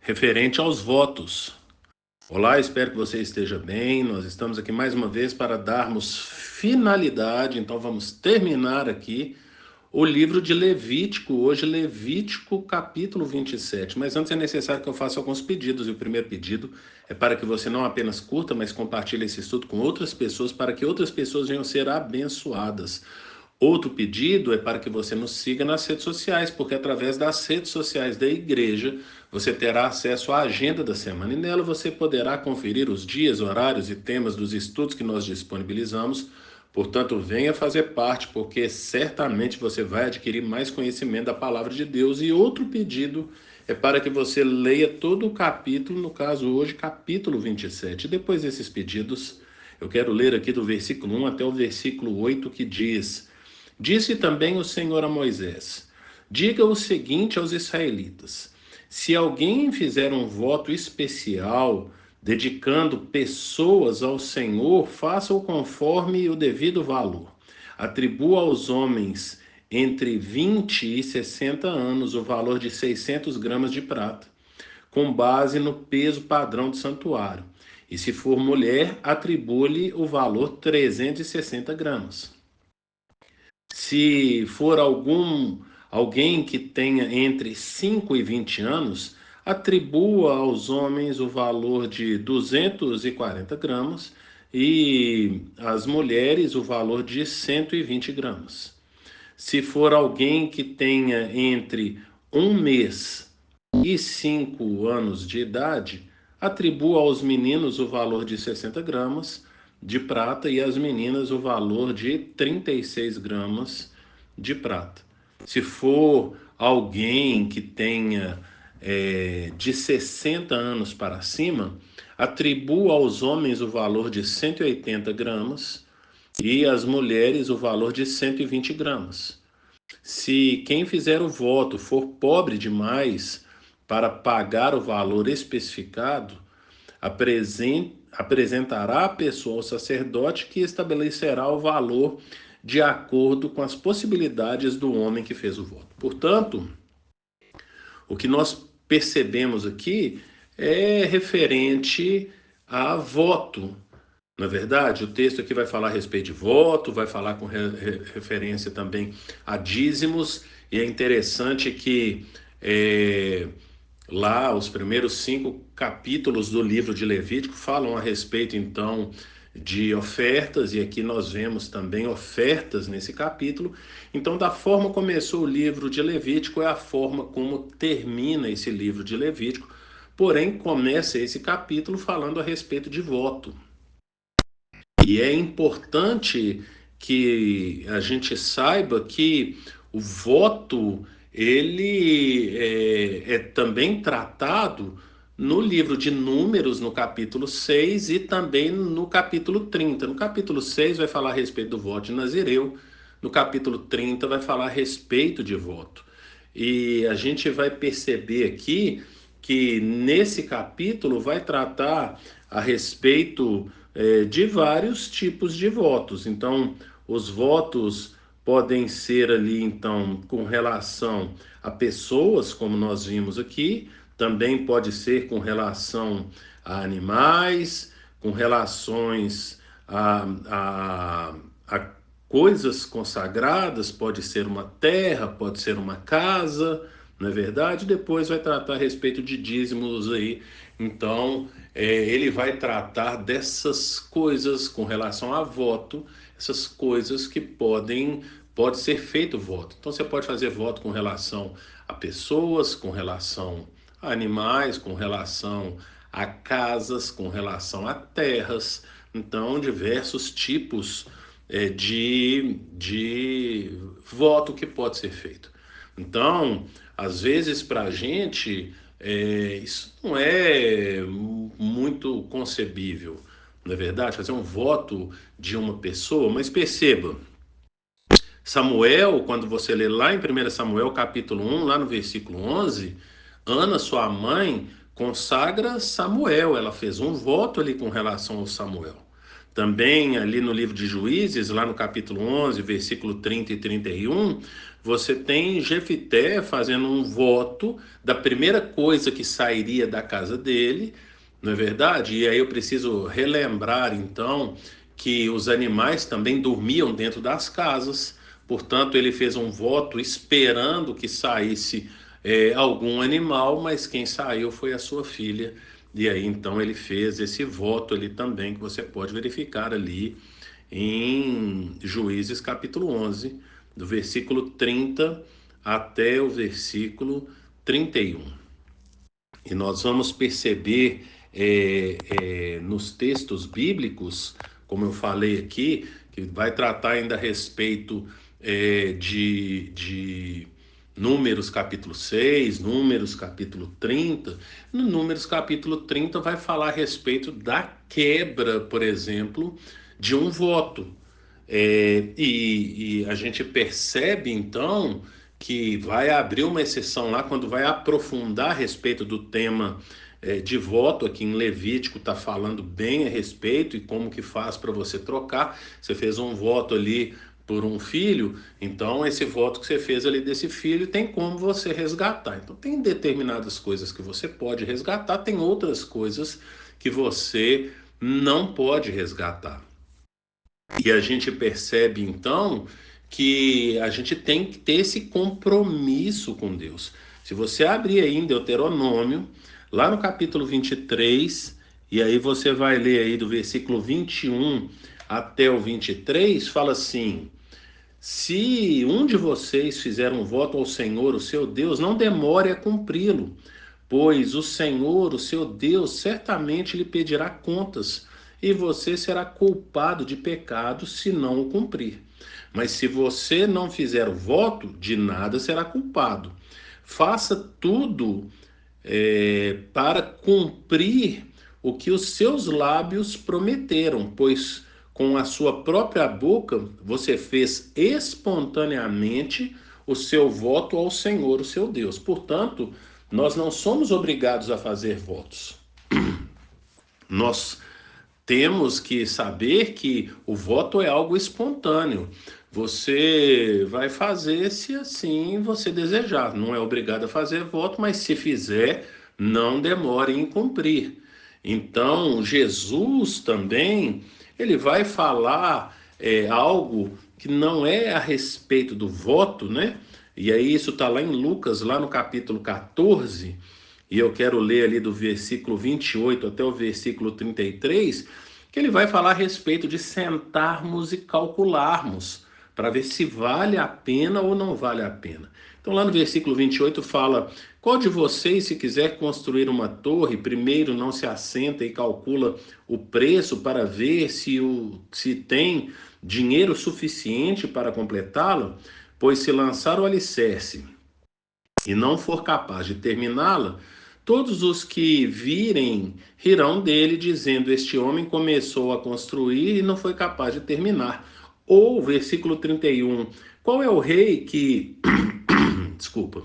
referente aos votos. Olá, espero que você esteja bem. Nós estamos aqui mais uma vez para darmos finalidade, então vamos terminar aqui o livro de Levítico, hoje Levítico capítulo 27. Mas antes é necessário que eu faça alguns pedidos, e o primeiro pedido é para que você não apenas curta, mas compartilhe esse estudo com outras pessoas, para que outras pessoas venham ser abençoadas. Outro pedido é para que você nos siga nas redes sociais, porque através das redes sociais da igreja você terá acesso à agenda da semana e nela você poderá conferir os dias, horários e temas dos estudos que nós disponibilizamos. Portanto, venha fazer parte, porque certamente você vai adquirir mais conhecimento da palavra de Deus. E outro pedido é para que você leia todo o capítulo, no caso hoje, capítulo 27. E depois desses pedidos, eu quero ler aqui do versículo 1 até o versículo 8, que diz: Disse também o Senhor a Moisés: Diga o seguinte aos israelitas: se alguém fizer um voto especial, dedicando pessoas ao Senhor, faça-o conforme o devido valor. Atribua aos homens entre 20 e 60 anos o valor de 600 gramas de prata, com base no peso padrão do santuário. E se for mulher, atribua-lhe o valor 360 gramas. Se for alguém que tenha entre 5 e 20 anos, atribua aos homens o valor de 240 gramas e às mulheres o valor de 120 gramas. Se for alguém que tenha entre 1 mês e 5 anos de idade, atribua aos meninos o valor de 60 gramas de prata e às meninas o valor de 36 gramas de prata. Se for alguém que tenha de 60 anos para cima, atribua aos homens o valor de 180 gramas e às mulheres o valor de 120 gramas. Se quem fizer o voto for pobre demais para pagar o valor especificado, apresentará a pessoa ao sacerdote, que estabelecerá o valor de acordo com as possibilidades do homem que fez o voto. Portanto, o que nós percebemos aqui é referente a voto. Na verdade, o texto aqui vai falar a respeito de voto, vai falar com referência também a dízimos, e é interessante que lá os primeiros 5 capítulos do livro de Levítico falam a respeito então de ofertas, e aqui nós vemos também ofertas nesse capítulo. Então, da forma como começou o livro de Levítico é a forma como termina esse livro de Levítico, porém começa esse capítulo falando a respeito de voto. E é importante que a gente saiba que o voto ele é também tratado no livro de Números, no capítulo 6 e também no capítulo 30. No capítulo 6 vai falar a respeito do voto de Nazireu, no capítulo 30 vai falar a respeito de voto. E a gente vai perceber aqui que nesse capítulo vai tratar a respeito de vários tipos de votos. Então, os votos podem ser ali, então, com relação a pessoas, como nós vimos aqui, também pode ser com relação a animais, com relações a coisas consagradas, pode ser uma terra, pode ser uma casa, não é verdade? Depois vai tratar a respeito de dízimos aí. Então, ele vai tratar dessas coisas com relação a voto, essas coisas que pode ser feito voto. Então, você pode fazer voto com relação a pessoas, com relação a animais, com relação a casas, com relação a terras. Então, diversos tipos de voto que pode ser feito. Então, às vezes, para a gente, isso não é muito concebível, não é verdade? Fazer um voto de uma pessoa, mas perceba, Samuel, quando você lê lá em 1 Samuel capítulo 1, lá no versículo 11, Ana, sua mãe, consagra Samuel, ela fez um voto ali com relação ao Samuel. Também ali no livro de Juízes, lá no capítulo 11, versículo 30 e 31, você tem Jefité fazendo um voto da primeira coisa que sairia da casa dele, não é verdade? E aí eu preciso relembrar então que os animais também dormiam dentro das casas, portanto ele fez um voto esperando que saísse algum animal, mas quem saiu foi a sua filha. E aí então ele fez esse voto ali também, que você pode verificar ali em Juízes capítulo 11, do versículo 30 até o versículo 31. E nós vamos perceber nos textos bíblicos, como eu falei aqui, que vai tratar ainda a respeito de Números capítulo 6, Números capítulo 30. No Números capítulo 30 vai falar a respeito da quebra, por exemplo, de um voto. E a gente percebe então que vai abrir uma exceção lá quando vai aprofundar a respeito do tema de voto. Aqui em Levítico está falando bem a respeito e como que faz para você trocar. Você fez um voto ali por um filho, então esse voto que você fez ali desse filho tem como você resgatar. Então tem determinadas coisas que você pode resgatar, tem outras coisas que você não pode resgatar. E a gente percebe então que a gente tem que ter esse compromisso com Deus. Se você abrir aí em Deuteronômio, lá no capítulo 23, e aí você vai ler aí do versículo 21 até o 23, fala assim: se um de vocês fizer um voto ao Senhor, o seu Deus, não demore a cumpri-lo, pois o Senhor, o seu Deus, certamente lhe pedirá contas, e você será culpado de pecado se não o cumprir. Mas se você não fizer o voto, de nada será culpado. Faça tudo para cumprir o que os seus lábios prometeram, pois com a sua própria boca você fez espontaneamente o seu voto ao Senhor, o seu Deus. Portanto, nós não somos obrigados a fazer votos. Nós temos que saber que o voto é algo espontâneo. Você vai fazer se assim você desejar. Não é obrigado a fazer voto, mas se fizer, não demore em cumprir. Então, Jesus também, ele vai falar algo que não é a respeito do voto, né? E aí isso está lá em Lucas, lá no capítulo 14, e eu quero ler ali do versículo 28 até o versículo 33, que ele vai falar a respeito de sentarmos e calcularmos, para ver se vale a pena ou não vale a pena. Então, lá no versículo 28 fala: qual de vocês, se quiser construir uma torre, primeiro não se assenta e calcula o preço para ver se tem dinheiro suficiente para completá-la? Pois se lançar o alicerce e não for capaz de terminá-la, todos os que virem rirão dele, dizendo: este homem começou a construir e não foi capaz de terminar. Ou, versículo 31, qual é o rei que, desculpa,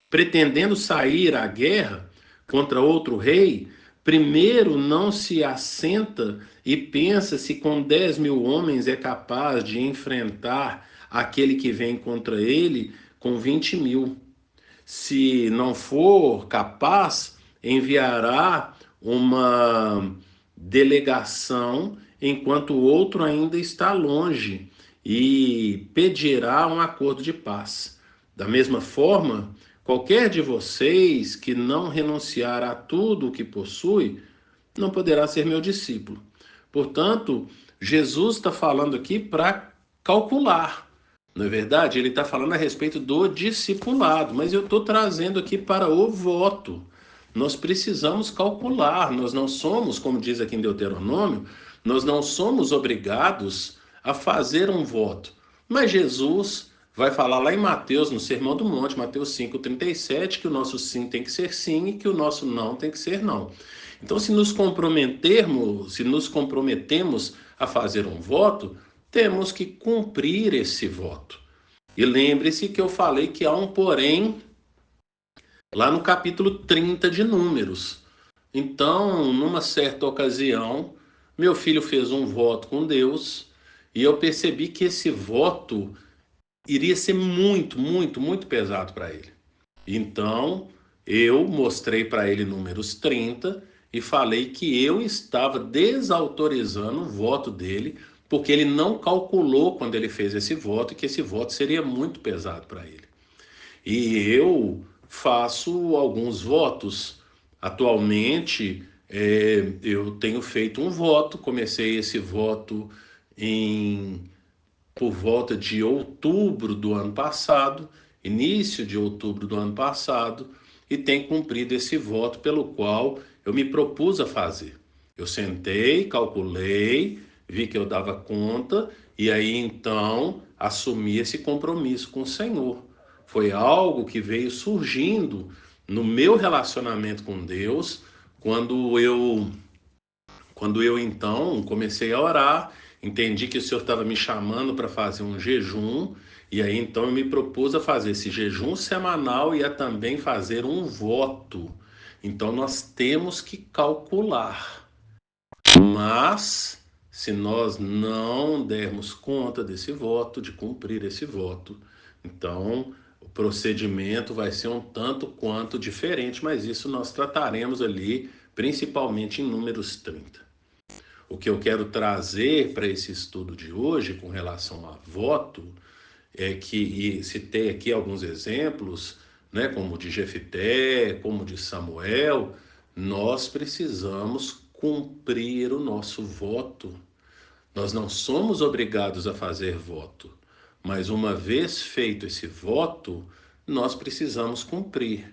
pretendendo sair à guerra contra outro rei, primeiro não se assenta e pensa se com 10.000 homens é capaz de enfrentar aquele que vem contra ele com 20.000. Se não for capaz, enviará uma delegação enquanto o outro ainda está longe e pedirá um acordo de paz. Da mesma forma, qualquer de vocês que não renunciar a tudo o que possui, não poderá ser meu discípulo. Portanto, Jesus está falando aqui para calcular. Não é verdade? Ele está falando a respeito do discipulado, mas eu estou trazendo aqui para o voto. Nós precisamos calcular, nós não somos, como diz aqui em Deuteronômio, nós não somos obrigados a fazer um voto. Mas Jesus vai falar lá em Mateus, no Sermão do Monte, Mateus 5,37, que o nosso sim tem que ser sim e que o nosso não tem que ser não. Então, se nos comprometemos a fazer um voto, temos que cumprir esse voto. E lembre-se que eu falei que há um porém lá no capítulo 30 de Números. Então, numa certa ocasião, Meu filho fez um voto com Deus e eu percebi que esse voto iria ser muito, muito, muito pesado para ele. Então, eu mostrei para ele números 30 e falei que eu estava desautorizando o voto dele, porque ele não calculou quando ele fez esse voto, que esse voto seria muito pesado para ele. E eu faço alguns votos. Atualmente, eu tenho feito um voto, comecei esse voto em por volta de outubro do ano passado, início de outubro do ano passado, e tem cumprido esse voto pelo qual eu me propus a fazer. Eu sentei, calculei, vi que eu dava conta, e aí então assumi esse compromisso com o Senhor. Foi algo que veio surgindo no meu relacionamento com Deus, quando eu quando eu então comecei a orar, entendi que o Senhor estava me chamando para fazer um jejum, e aí então eu me propus a fazer esse jejum semanal e a também fazer um voto. Então nós temos que calcular, mas se nós não dermos conta desse voto, de cumprir esse voto, então o procedimento vai ser um tanto quanto diferente, mas isso nós trataremos ali, principalmente em Números 30. O que eu quero trazer para esse estudo de hoje com relação a voto é que, e citei aqui alguns exemplos, né, como de Jefité, como de Samuel, nós precisamos cumprir o nosso voto. Nós não somos obrigados a fazer voto, mas uma vez feito esse voto, nós precisamos cumprir.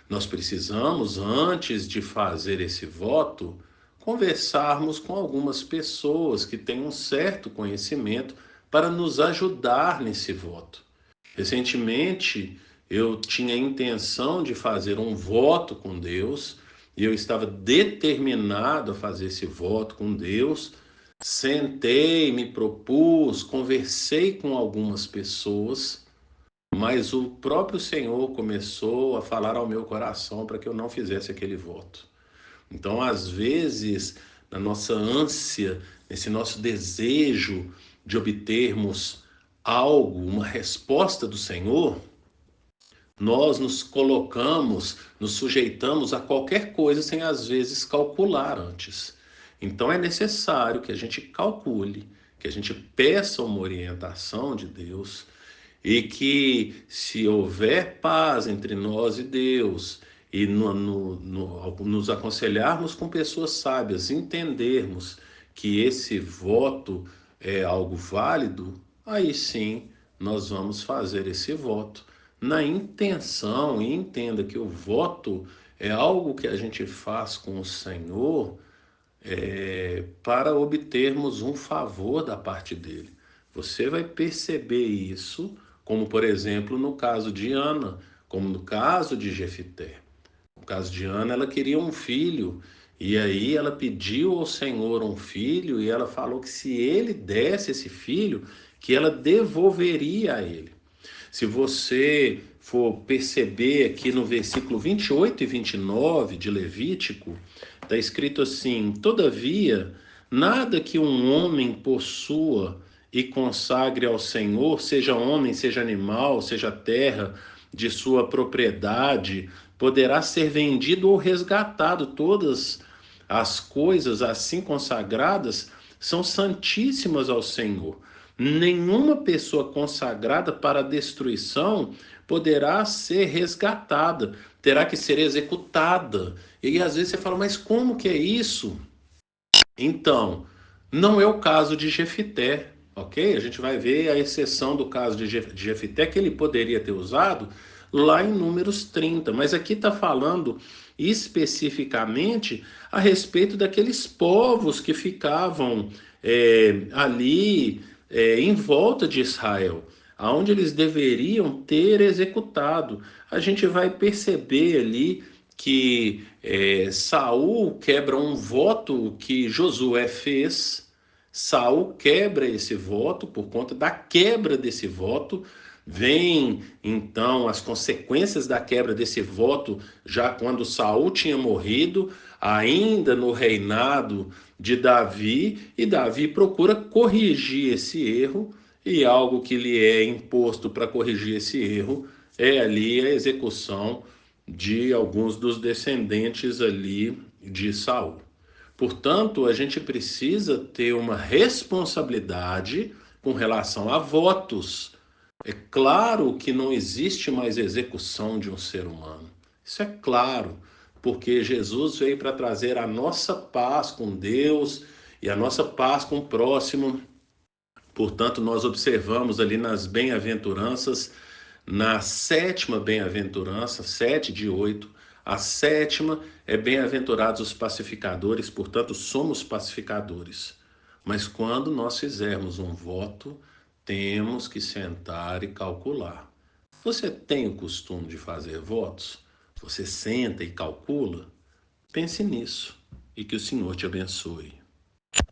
Nós precisamos, antes de fazer esse voto, conversarmos com algumas pessoas que têm um certo conhecimento para nos ajudar nesse voto. Recentemente, eu tinha a intenção de fazer um voto com Deus e eu estava determinado a fazer esse voto com Deus. Sentei, me propus, conversei com algumas pessoas, mas o próprio Senhor começou a falar ao meu coração para que eu não fizesse aquele voto. Então, às vezes, na nossa ânsia, nesse nosso desejo de obtermos algo, uma resposta do Senhor, nós nos colocamos, nos sujeitamos a qualquer coisa sem às vezes calcular antes. Então é necessário que a gente calcule, que a gente peça uma orientação de Deus e que, se houver paz entre nós e Deus, e nos aconselharmos com pessoas sábias, entendermos que esse voto é algo válido, aí sim nós vamos fazer esse voto. Na intenção, e entenda que o voto é algo que a gente faz com o Senhor para obtermos um favor da parte dele. Você vai perceber isso, como por exemplo no caso de Ana, como no caso de Jefité. No caso de Ana, ela queria um filho, e aí ela pediu ao Senhor um filho, e ela falou que se ele desse esse filho, que ela devolveria a ele. Se você for perceber aqui no versículo 28 e 29 de Levítico, está escrito assim: todavia, nada que um homem possua e consagre ao Senhor, seja homem, seja animal, seja terra de sua propriedade, poderá ser vendido ou resgatado. Todas as coisas assim consagradas são santíssimas ao Senhor. Nenhuma pessoa consagrada para a destruição poderá ser resgatada, terá que ser executada. E às vezes você fala, mas como que é isso? Então, não é o caso de Jefité, ok? A gente vai ver a exceção do caso de Jefité, que ele poderia ter usado lá em Números 30, mas aqui está falando especificamente a respeito daqueles povos que ficavam ali em volta de Israel, aonde eles deveriam ter executado. A gente vai perceber ali que Saul quebra um voto que Josué fez. Saul quebra esse voto. Por conta da quebra desse voto, Vem então as consequências da quebra desse voto, já quando Saul tinha morrido, ainda no reinado de Davi, e Davi procura corrigir esse erro, e algo que lhe é imposto para corrigir esse erro é ali a execução de alguns dos descendentes ali de Saul. Portanto, a gente precisa ter uma responsabilidade com relação a votos. É claro que não existe mais execução de um ser humano. Isso é claro, porque Jesus veio para trazer a nossa paz com Deus e a nossa paz com o próximo. Portanto, nós observamos ali nas bem-aventuranças, na sétima bem-aventurança, 7 de 8, a sétima é bem-aventurados os pacificadores, portanto, somos pacificadores. Mas quando nós fizermos um voto, temos que sentar e calcular. Você tem o costume de fazer votos? Você senta e calcula? Pense nisso e que o Senhor te abençoe.